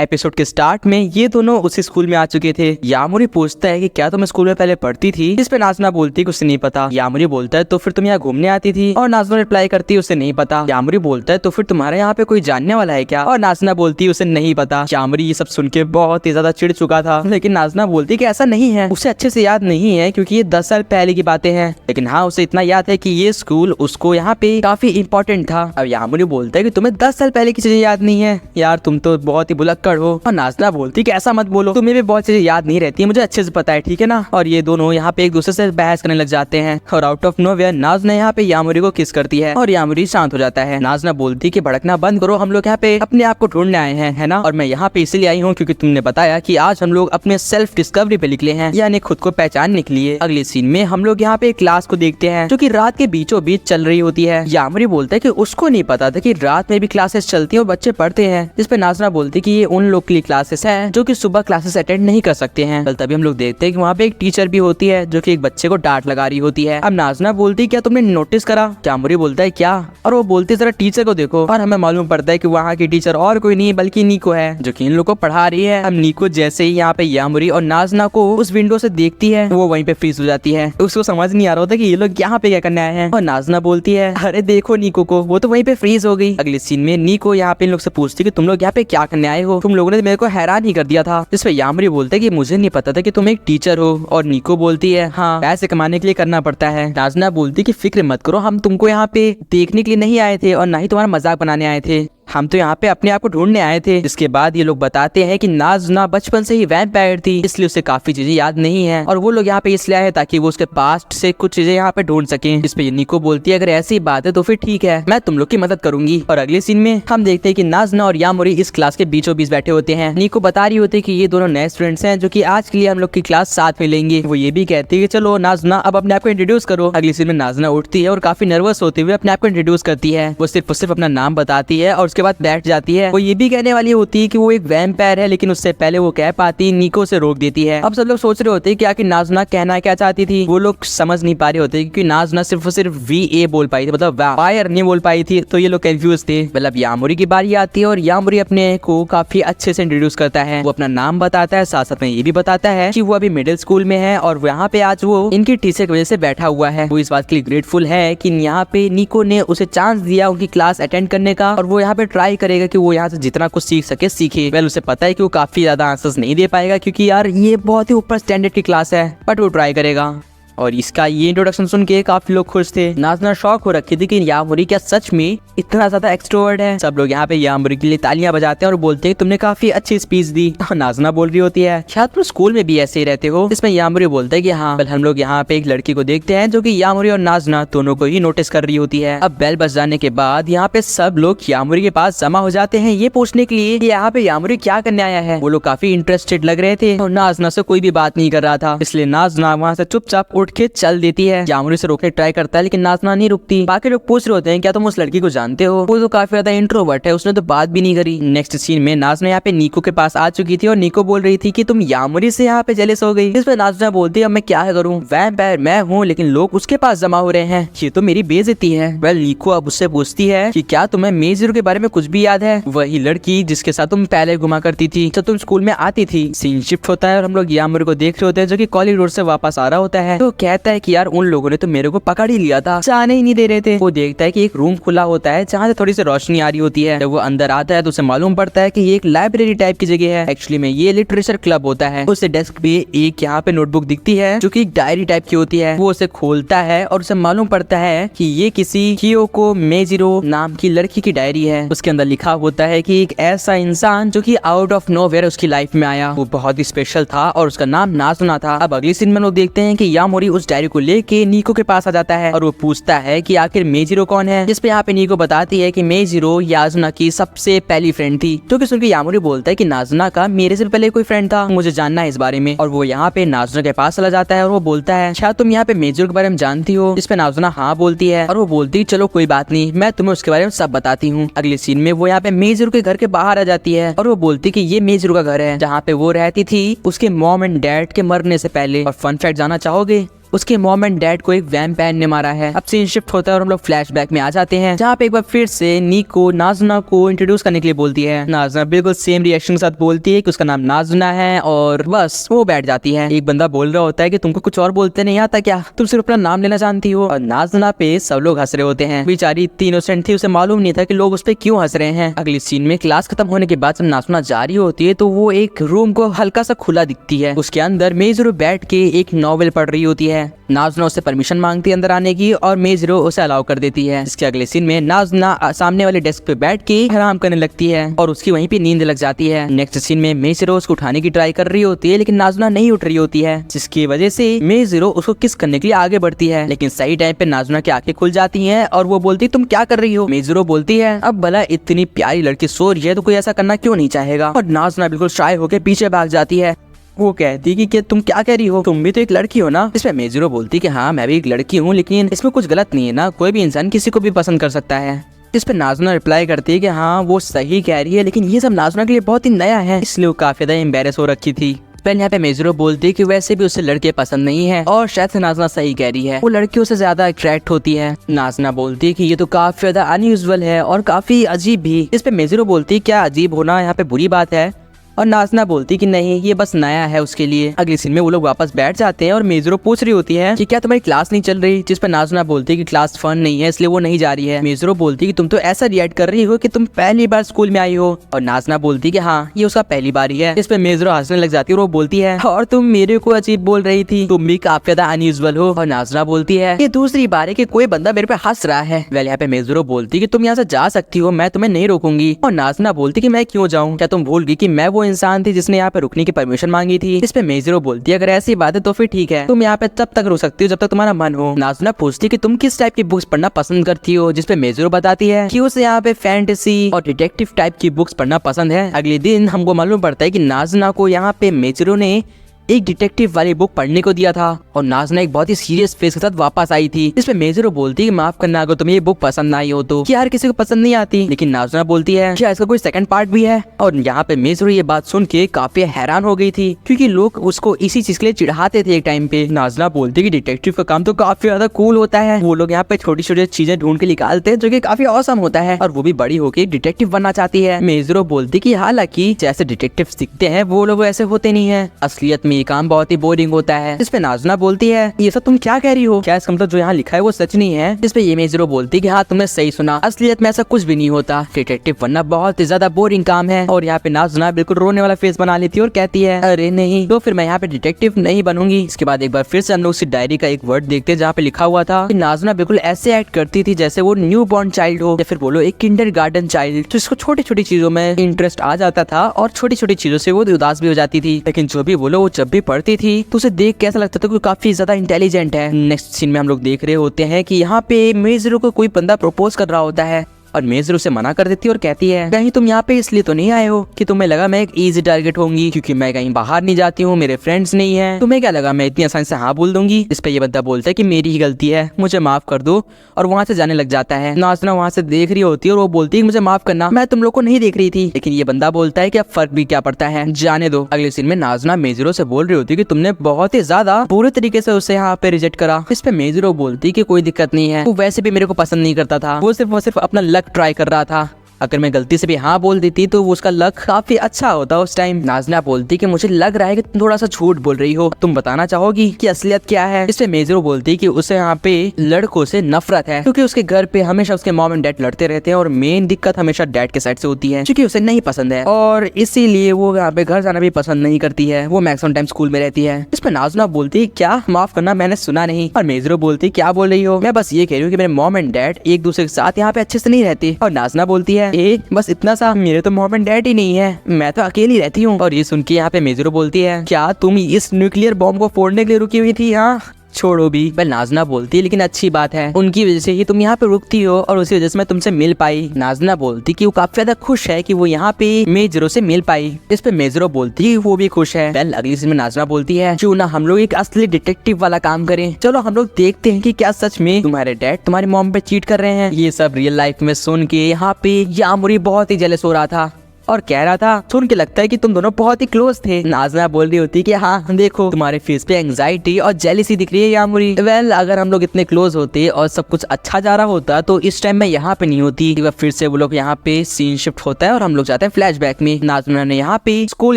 Episode के start में ये दोनों उसी स्कूल में आ चुके थे। यामुरी पूछता है कि क्या तुम स्कूल में पहले पढ़ती थी, इस पे नाज़ना बोलती है कि उसे नहीं पता। यामुरी बोलता है तो फिर तुम यहाँ घूमने आती थी, और नाज़ना रिप्लाई करती है उसे नहीं पता। यामुरी बोलता है तो फिर तुम्हारे यहाँ पे कोई जानने वाला है क्या, और नाज़ना बोलती है उसे नहीं पता। यामुरी ये सब सुन के बहुत ही ज्यादा चिढ़ चुका था, लेकिन नाज़ना बोलती है कि ऐसा नहीं है, उसे अच्छे से याद नहीं है क्योंकि ये 10 साल पहले की बातें हैं, लेकिन हाँ उसे इतना याद है कि ये स्कूल उसको यहाँ पे काफी इंपॉर्टेंट था। अब यामुरी बोलता है कि तुम्हें 10 साल पहले की चीजें याद नहीं है, यार तुम तो बहुत ही भुलक्कड़ हो। और नाज़ना बोलती है कि ऐसा मत बोलो, तुम्हें भी बहुत चीजें याद नहीं रहती है, मुझे अच्छे से पता है, ठीक है ना। और ये दोनों यहाँ पे एक दूसरे से बहस करने लग जाते हैं, और आउट ऑफ नोवेयर नाज़ना यहाँ पे यामुरी को किस करती है और यामुरी शांत हो जाता है। नाज़ना बोलती है कि भड़कना बंद करो, हम लोग यहाँ पे अपने आप को ढूंढने आए हैं, है ना, और मैं यहाँ पे इसलिए आई हूँ क्योंकि तुमने बताया कि आज हम लोग अपने सेल्फ डिस्कवरी पे निकले हैं, यानी खुद को पहचानने के लिए। अगले सीन में हम लोग यहाँ पे क्लास को देखते हैं जो कि रात के बीचों बीच चल रही होती है। यामुरी बोलता है कि उसको नहीं पता था कि रात में भी क्लासेस चलती है और बच्चे पढ़ते हैं, जिस पे नाज़ना बोलती है कि ये उन लोग के लिए क्लासेस है जो कि सुबह क्लासेस अटेंड नहीं कर सकते हैं। कल तभी हम लोग देखते हैं कि वहाँ पे एक टीचर भी होती है जो कि एक बच्चे को डांट लगा रही होती है। अब नाज़ना बोलती है क्या तुमने नोटिस करा, यामुरी बोलता है क्या, और वो बोलती है जरा टीचर को देखो, और हमें मालूम पड़ता है कि वहाँ की टीचर और कोई नहीं बल्कि नीको है जो कि इन लोग को पढ़ा रही है। अब नीको जैसे ही यहाँ पे यामुरी और नाज़ना को उस विंडो से देखती है वो वहीं पे फ्रीज हो जाती है। उसको समझ नहीं आ रहा होता कि ये लोग यहाँ पे क्या करने आए हैं, और नाज़ना बोलती है अरे देखो नीको को, वो तो वहीं पे फ्रीज हो गई। अगले सीन में नीको यहाँ पे इन लोग से पूछती है कि तुम लोग यहाँ पे क्या करने आए हो, तुम लोगों ने मेरे को हैरान ही कर दिया था। जिसपे यामुरी बोलते है कि मुझे नहीं पता था कि तुम एक टीचर हो, और नीको बोलती है हाँ पैसे कमाने के लिए करना पड़ता है। नाज़ना बोलती है कि फिक्र मत करो, हम तुमको यहाँ पे देखने के लिए नहीं आए थे और ना ही तुम्हारा मजाक बनाने आए थे, हम तो यहाँ पे अपने आप को ढूंढने आए थे। इसके बाद ये लोग बताते हैं कि नाज़ना बचपन से ही वैम्पायर थी, इसलिए उसे काफी चीजें याद नहीं है, और वो लोग यहाँ पे इसलिए आए ताकि वो उसके पास्ट से कुछ चीजें यहाँ पे ढूंढ सकें। इस पे निको बोलती है अगर ऐसी बात है तो फिर ठीक है, मैं तुम लोग की मदद करूंगी। और अगले सीन में हम देखते हैं कि नाज़ना और यामुरी इस क्लास के बीचों बीच बैठे होते हैं। निको बता रही होती है कि ये दोनों नए स्टूडेंट्स हैं जो कि आज के लिए हम लोग की क्लास साथ में लेंगे। वो ये भी कहती है कि चलो नाज़ना अब अपने आप को इंट्रोड्यूस करो। अगले सीन में नाज़ना उठती है और काफी नर्वस होते हुए अपने आप को इंट्रोड्यूस करती है। वो सिर्फ अपना नाम बताती है और उसके बाद बैठ जाती है। वो ये भी कहने वाली होती है कि वो एक वैम्पायर है, लेकिन उससे पहले वो कह पाती निको से रोक देती है। अब सब लोग सोच रहे होते हैं कि आखिर नाज़ना कहना क्या चाहती थी, वो लोग समझ नहीं पा रहे होते क्योंकि नाज़ना सिर्फ VA बोल पाई थी, मतलब वैम्पायर नहीं बोल पाई थी, तो ये लोग कंफ्यूज थे। मतलब यामुरी की बारी आती है और यामुरी अपने को काफी अच्छे से इंट्रोड्यूस करता है। वो अपना नाम बताता है, साथ साथ में ये भी बताता है कि वो अभी मिडिल स्कूल में है और यहाँ पे आज वो इनकी टीचर की वजह से बैठा हुआ है। वो इस बात के लिए ग्रेटफुल है कि यहाँ पे निको ने उसे चांस दिया उनकी क्लास अटेंड करने का, और वो यहाँ पे ट्राई करेगा कि वो यहाँ से जितना कुछ सीख सके सीखे। वेल उसे पता है कि वो काफी ज्यादा आंसर्स नहीं दे पाएगा क्योंकि यार ये बहुत ही ऊपर स्टैंडर्ड की क्लास है, बट वो ट्राई करेगा। और इसका ये इंट्रोडक्शन सुन के काफी लोग खुश थे। नाज़ना शॉक हो रखी थी कि यामुरी क्या सच में इतना ज्यादा एक्सट्रोवर्ट है। सब लोग यहाँ पे यामुरी के लिए तालियां बजाते हैं और बोलते हैं तुमने काफी अच्छी स्पीच दी। नाज़ना बोल रही होती है शायद तुम स्कूल में भी ऐसे ही रहते हो। इसमें यामुरी बोलता है कि हाँ। हम लोग यहाँ पे एक लड़की को देखते हैं जो कि यामुरी और नाज़ना दोनों को ही नोटिस कर रही होती है। अब बेल बज जाने के बाद यहाँ पे सब लोग यामुरी के पास जमा हो जाते हैं ये पूछने के लिए कि यहाँ पे यामुरी क्या करने आया है। वो लोग काफी इंटरेस्टेड लग रहे थे और नाज़ना से कोई भी बात नहीं कर रहा था, इसलिए नाज़ना वहाँ से चुपचाप उठ के चल देती है। यामुरी से रोकने ट्राई करता है लेकिन नाज़ना नहीं रुकती। बाकी लोग पूछ रहे होते हैं क्या तुम उस लड़की को जानते हो, वो तो काफी ज्यादा इंट्रोवर्ट है, उसने तो बात भी नहीं करी। नेक्स्ट सीन में नाज़ना यहाँ पे निको के पास आ चुकी थी और निको बोल रही थी कि तुम यामुरी से यहाँ पे जेलस हो गई। इस पे नाज़ना बोलती है अब मैं क्या करूँ, वैम्पायर मैं हूँ लेकिन लोग उसके पास जमा हो रहे हैं, ये तो मेरी बेइज्जती है। वेल निको अब उससे पूछती है कि क्या तुम्हें मेज़रो के बारे में कुछ भी याद है, वही लड़की जिसके साथ तुम पहले घुमा करती थी जब तुम स्कूल में आती थी। सीन शिफ्ट होता है और हम लोग यामुरी को देख रहे होते हैं जो कि कॉलेज रोड से वापस आ रहा होता है। तो कहता है कि यार उन लोगों ने तो मेरे को पकड़ ही लिया था, जाने ही नहीं दे रहे थे। वो देखता है कि एक रूम खुला होता है जहाँ से थोड़ी सी रोशनी आ रही होती है। जब वो अंदर आता है तो उसे मालूम पड़ता है कि ये एक लाइब्रेरी टाइप की जगह है। एक्चुअली में ये लिटरेचर क्लब होता है। उसे डेस्क पे एक यहाँ पे नोटबुक दिखती है जो कि एक डायरी टाइप की होती है। वो उसे खोलता है और उसे मालूम पड़ता है कि ये किसी कियोको मेजिरो नाम की लड़की की डायरी है। उसके अंदर लिखा होता है कि एक ऐसा इंसान जो कि आउट ऑफ नोवेयर उसकी लाइफ में आया, वो बहुत ही स्पेशल था और उसका नाम नाज़ना था। अब अगले सीन में लोग देखते हैं कि यामुरी उस डायरी को लेके निको के पास आ जाता है और वो पूछता है कि आखिर मेजिरो कौन है, जिसपे यहाँ पे निको बताती है कि मेजिरो नाज़ना की सबसे पहली फ्रेंड थी। जो कि सुन के यामुरी बोलता है कि नाज़ना का मेरे से पहले कोई फ्रेंड था, मुझे जानना है इस बारे में। और वो यहाँ पे नाज़ना के पास चला जाता है और वो बोलता है शायद तुम यहाँ पे मेजिरो के बारे में जानती हो। जिसपे नाज़ना हाँ बोलती है और वो बोलती है चलो कोई बात नहीं, मैं तुम्हें उसके बारे में सब बताती हूँ। अगले सीन में वो यहाँ पे मेजिरो के घर के बाहर आ जाती है और वो बोलती कि ये मेजिरो का घर है जहाँ पे वो रहती थी उसके मॉम एंड डैड के मरने से पहले। और फन फैक्ट जानना चाहोगे, उसके मॉम एंड डैड को एक वैम्पायर ने मारा है। अब सीन शिफ्ट होता है और हम लोग फ्लैशबैक में आ जाते हैं, जहाँ पे एक बार फिर से निको नाज़ुना को इंट्रोड्यूस करने के लिए बोलती है। नाज़ुना बिल्कुल सेम रिएक्शन के साथ बोलती है कि उसका नाम नाज़ुना है और बस वो बैठ जाती है। एक बंदा बोल रहा होता है कि तुमको कुछ और बोलते नहीं आता क्या, तुम सिर्फ अपना नाम लेना जानती हो। और नाज़ुना पे सब लोग हंस रहे होते हैं। बेचारी इतनी इनोसेंट थी, उसे मालूम नहीं था कि लोग उस पे क्यों हंस रहे हैं। अगली सीन में क्लास खत्म होने के बाद जब नाज़ुना जा रही होती है तो वो एक रूम को हल्का सा खुला दिखती है। उसके अंदर मेज़रो बैठ के एक नॉवेल पढ़ रही होती है। नाज़ुना उससे परमिशन मांगती है अंदर आने की और मेज़रो उसे अलाउ कर देती है। इसके अगले सीन में नाज़ुना सामने वाले डेस्क पे बैठ के आराम करने लगती है और उसकी वहीं पे नींद लग जाती है। नेक्स्ट सीन में मेज़रो उसको उठाने की ट्राई कर रही होती है, लेकिन नाज़ुना नहीं उठ रही होती है, जिसकी वजह से मेज़रो उसको किस करने के लिए आगे बढ़ती है। लेकिन सही टाइम पे नाज़ुना की आंखें खुल जाती हैं और वो बोलती तुम क्या कर रही हो। मेज़रो बोलती है अब भला इतनी प्यारी लड़की सो रही है तो कोई ऐसा करना क्यों नहीं चाहेगा। और नाज़ुना बिल्कुल शाय होकर पीछे भाग जाती है। वो कहती कि तुम क्या कह रही हो, तुम भी तो एक लड़की हो ना। इसमें मेज़रो बोलती कि हाँ मैं भी एक लड़की हूँ, लेकिन इसमें कुछ गलत नहीं है ना, कोई भी इंसान किसी को भी पसंद कर सकता है। इस पे नाज़ुना रिप्लाई करती है कि हाँ वो सही कह रही है, लेकिन ये सब नाज़ुना के लिए बहुत ही नया है, इसलिए वो काफी ज्यादा एम्बेरस हो रखी थी। पहले यहाँ पे मेज़रो बोलती है कि वैसे भी उसे लड़के पसंद नहीं है और शायद से नाज़ुना सही कह रही है, वो लड़कियों से ज्यादा अट्रैक्ट होती है। नाज़ुना बोलती है कि ये तो काफी ज्यादा अनयूजुअल है और काफी अजीब भी। इस पे मेज़रो बोलती है क्या अजीब होना यहाँ पे बुरी बात है, और नाज़ुना बोलती कि नहीं ये बस नया है उसके लिए। अगले सीन में वो लोग वापस बैठ जाते हैं और मेज़रो पूछ रही होती है कि क्या तुम्हारी क्लास नहीं चल रही, जिस पर नाज़ुना बोलती है कि क्लास फन नहीं है इसलिए वो नहीं जा रही है। मेज़रो बोलती कि तुम तो ऐसा रिएक्ट कर रही हो कि तुम पहली बार स्कूल में आई हो, और नाज़ुना बोलती कि हाँ ये उसका पहली बार ही है। इस पर मेज़रो हंसने लग जाती है और वो बोलती है और तुम मेरे को अजीब बोल रही थी, तुम भी काफी ज्यादा अनयूजुअल हो। और नाज़ुना बोलती है ये दूसरी बार है कि कोई बंदा मेरे पे हंस रहा है। वेल यहाँ पे मेज़रो बोलती कि तुम यहाँ से जा सकती हो, मैं तुम्हें नहीं रोकूंगी। और नाज़ुना बोलती कि मैं क्यों जाऊँ, क्या तुम भूल गई कि मैं वो इंसान थी जिसने यहाँ पे रुकने की परमिशन मांगी थी। इस पे मेज़रो बोलती है अगर ऐसी बात है तो फिर ठीक है, तुम यहाँ पे तब तक रुक सकती हो जब तक तुम्हारा मन हो। नाज़ुना पूछती है कि तुम किस टाइप की बुक्स पढ़ना पसंद करती हो, जिस पे मेज़रो बताती है कि उसे यहाँ पे फैंटेसी और डिटेक्टिव टाइप की बुक्स पढ़ना पसंद है। अगले दिन हमको मालूम पड़ता है कि नाज़ुना को यहाँ पे मेज़रो ने एक डिटेक्टिव वाली बुक पढ़ने को दिया था और नाज़ुना एक बहुत ही सीरियस फेस के साथ वापस आई थी। इसमें मेज़रो बोलती है माफ करना अगर तुम्हें ये बुक पसंद ना आई हो तो, कि यार किसी को पसंद नहीं आती। लेकिन नाज़ुना बोलती है क्या इसका कोई सेकंड पार्ट भी है। और यहाँ पे मेज़रो ये बात सुन के काफी हैरान हो गई थी, क्योंकि लोग उसको इसी चीज के लिए चिढ़ाते थे एक टाइम पे। नाज़ुना बोलती है कि डिटेक्टिव का काम तो काफी ज्यादा कूल होता है, वो लोग यहाँ पे छोटी छोटी चीजें ढूंढ के निकालते हैं जो कि काफी औसम होता है, और वो भी बड़ी होकर डिटेक्टिव बनना चाहती है। मेज़रो बोलती कि हालांकि जैसे डिटेक्टिव दिखते हैं वो लोग ऐसे होते नहीं है, असलियत में ये काम बहुत ही बोरिंग होता है। इस पे नाज़ुना बोलती है ये सब तुम क्या कह रही हो, क्या इसका मतलब जो यहाँ लिखा है वो सच नहीं है। इस पे ये मेज़रो बोलती कि हाँ तुमने सही सुना, असलियत में ऐसा कुछ भी नहीं होता, डिटेक्टिव बनना बहुत ही ज्यादा बोरिंग काम है। और यहाँ पे नाज़ुना बिल्कुल रोने वाला फेस बना लेती है और कहती है अरे नहीं तो फिर मैं यहाँ पे डिटेक्टिव नहीं बनूंगी। इसके बाद एक बार फिर से हम लोग उसी डायरी का एक वर्ड देखते हैं जहाँ पे लिखा हुआ था कि नाज़ुना बिल्कुल ऐसे एक्ट करती थी जैसे वो न्यू बॉर्न चाइल्ड हो, या फिर बोलो एक किंडरगार्टन चाइल्ड, जिसको छोटी छोटी चीजों में इंटरेस्ट आ जाता था और छोटी छोटी चीजों से वो उदास भी हो जाती थी। लेकिन जो भी बोलो वो जब भी पढ़ती थी तो उसे देख कैसा लगता था कि काफी ज्यादा इंटेलिजेंट है। नेक्स्ट सीन में हम लोग देख रहे होते हैं कि यहाँ पे मेज़रो को कोई बंदा प्रपोज कर रहा होता है और मेज़रो उसे मना कर देती है और कहती है कहीं तुम यहाँ पे इसलिए तो नहीं आए हो कि तुम्हें लगा मैं एक इजी टारगेट होंगी, क्योंकि मैं कहीं बाहर नहीं जाती हूँ, मेरे फ्रेंड्स नहीं है, तुम्हें क्या लगा मैं इतनी आसानी से हाँ बोल दूंगी। इस पे ये बंदा बोलता है कि मेरी ही गलती है, मुझे माफ कर दो, और वहाँ से जाने लग जाता है। नाज़ुना वहाँ से देख रही होती है और वो बोलती है मुझे माफ करना, मैं तुम लोग को नहीं देख रही थी। लेकिन ये बंदा बोलता है कि अब फर्क भी क्या पड़ता है, जाने दो। अगले सीन में नाज़ुना मेज़रो से बोल रही होती है कि तुमने बहुत ही ज्यादा बुरे तरीके से उसे यहाँ पे रिजेक्ट करा। इस पे मेज़रो बोलती है कि कोई दिक्कत नहीं है, वो वैसे भी मेरे को पसंद नहीं करता था, वो सिर्फ अपना लक ट्राई कर रहा था, अगर मैं गलती से भी हाँ बोल देती तो उसका लक काफी अच्छा होता उस टाइम। नाज़ुना बोलती कि मुझे लग रहा है कि तुम थोड़ा सा झूठ बोल रही हो, तुम बताना चाहोगी कि असलियत क्या है। इससे मेज़रो बोलती कि उसे यहाँ पे लड़कों से नफरत है, क्योंकि उसके घर पे हमेशा उसके मॉम एंड डैड लड़ते रहते हैं और मेन दिक्कत हमेशा डैड के साइड से होती है, क्योंकि उसे नहीं पसंद है और इसीलिए वो यहाँ पे घर जाना भी पसंद नहीं करती है, वो मैक्सिमम टाइम स्कूल में रहती है। इस पे नाज़ुना बोलती क्या माफ करना मैंने सुना नहीं, और मेज़रो बोलती क्या बोल रही हो, मैं बस ये कह रही हूँ कि मेरे मॉम एंड डैड एक दूसरे के साथ यहाँ पे अच्छे से नहीं रहते। और नाज़ुना बोलती है बस इतना सा, मेरे तो मॉम एंड डैड ही नहीं है, मैं तो अकेली रहती हूँ। और ये सुन के यहाँ पे मेज़रो बोलती है क्या तुम इस न्यूक्लियर बॉम्ब को फोड़ने के लिए रुकी हुई थी, हाँ छोड़ो भी। वह नाज़ुना बोलती है लेकिन अच्छी बात है, उनकी वजह से ही तुम यहाँ पे रुकती हो और उसी वजह से मैं तुमसे मिल पाई। नाज़ुना बोलती कि वो काफी ज्यादा खुश है कि वो यहाँ पे मेज़रो से मिल पाई। इस पे मेज़रो बोलती है वो भी खुश है। वेल अगली सीन में नाज़ुना बोलती है क्यों ना हम लोग एक असली डिटेक्टिव वाला काम करें, चलो हम लोग देखते हैं कि क्या सच में तुम्हारे डैड तुम्हारी मॉम पे चीट कर रहे हैं। ये सब रियल लाइफ में सुन के यहाँ पे यामुरी बहुत ही जेलस हो रहा था और कह रहा था सुन के लगता है कि तुम दोनों बहुत ही क्लोज थे। नाज़ना बोल रही होती कि हाँ देखो तुम्हारे फेस पे एंग्जाइटी और जेलिसी दिख रही है यामुरी। वेल अगर हम लोग इतने क्लोज होते और सब कुछ अच्छा जा रहा होता तो इस टाइम मैं यहाँ पे नहीं होती। फिर से वो लोग यहाँ पे सीन शिफ्ट होता है और हम लोग जाते हैं फ्लैशबैक में। नाज़ना ने यहाँ पे स्कूल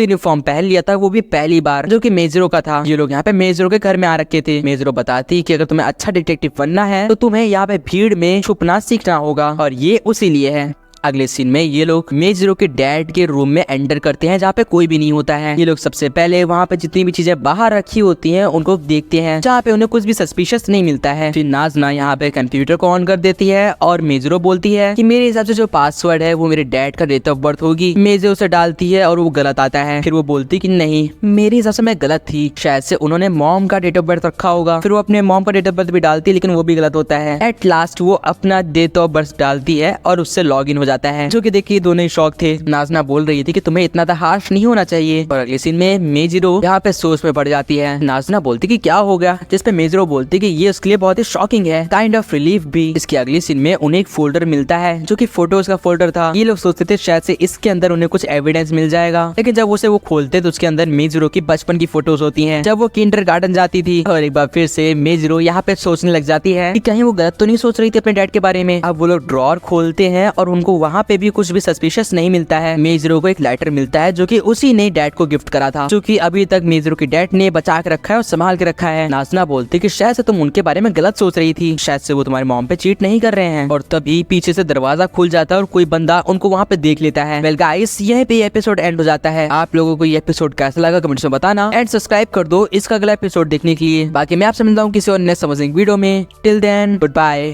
यूनिफॉर्म पहन लिया था, वो भी पहली बार, जो कि मेजरो का था। ये लोग यहाँ पे मेजरो के घर में आ रखे थे। मेजरो बताती कि अगर तुम्हें अच्छा डिटेक्टिव बनना है तो तुम्हें यहाँ पे भीड़ में छुपना सीखना होगा और ये उसी लिए है। अगले सीन में ये लोग मेजरो के डैड के रूम में एंटर करते हैं जहाँ पे कोई भी नहीं होता है। ये लोग सबसे पहले वहाँ पे जितनी भी चीजें बाहर रखी होती हैं उनको देखते हैं जहाँ पे उन्हें कुछ भी सस्पिशियस नहीं मिलता है। फिर नाज़ना यहाँ पे कंप्यूटर को ऑन कर देती है और मेजरो बोलती है कि मेरे हिसाब से जो पासवर्ड है वो मेरे डैड का डेट ऑफ बर्थ होगी। मेजरो उसे डालती है और वो गलत आता है। फिर वो बोलती कि नहीं मेरे हिसाब से मैं गलत थी, शायद से उन्होंने मॉम का डेट ऑफ बर्थ रखा होगा। फिर वो अपने मॉम का डेट ऑफ बर्थ भी डालती है लेकिन वो भी गलत होता है। एट लास्ट वो अपना डेट ऑफ बर्थ डालती है और उससे लॉग इन हो जाता है, जो कि देखिए दोनों ही शौक थे। नाज़ना बोल रही थी कि तुम्हें इतना तो हार्श नहीं होना चाहिए। और अगले सीन में मेजिरो यहाँ पे सोच में पड़ जाती है। नाज़ना बोलती कि क्या हो गया, जिसपे मेजिरो बोलती कि ये उसके लिए बहुत ही शॉकिंग है, काइंड ऑफ रिलीफ भी। इसके अगले सीन में उन्हें एक फोल्डर मिलता है जो कि फोटोज का फोल्डर था। ये लोग सोचते थे शायद से इसके अंदर उन्हें कुछ एविडेंस मिल जाएगा, लेकिन जब उसे वो खोलते तो उसके अंदर मेजिरो की बचपन की फोटोज होती है जब वो किंडरगार्टन जाती थी। और एक बार फिर से मेजिरो यहाँ पे सोचने लग जाती है कि कहीं वो गलत तो नहीं सोच रही थी अपने डैड के बारे में। अब वो लोग ड्रॉर खोलते हैं और उनको वहाँ पे भी कुछ भी सस्पिशियस नहीं मिलता है। मेजरो को एक लेटर मिलता है जो कि उसी ने डैड को गिफ्ट करा था, जो कि अभी तक मेजरो के डैड ने बचा के रखा है और संभाल के रखा है। नाज़ना बोलती कि शायद से तुम उनके बारे में गलत सोच रही थी, शायद से वो तुम्हारे मॉम पे चीट नहीं कर रहे हैं। और तभी पीछे से दरवाजा खुल जाता है और कोई बंदा उनको वहाँ पे देख लेता है। वेल गाइस यहीं पे एपिसोड एंड हो जाता है। आप लोगों को ये एपिसोड कैसा लगा कमेंट्स में बताना एंड सब्सक्राइब कर दो इसका अगला एपिसोड देखने के लिए। बाकी मैं आपसे मिलता हूँ किसी और नेक्स्ट अमेजिंग वीडियो में। Till then good bye.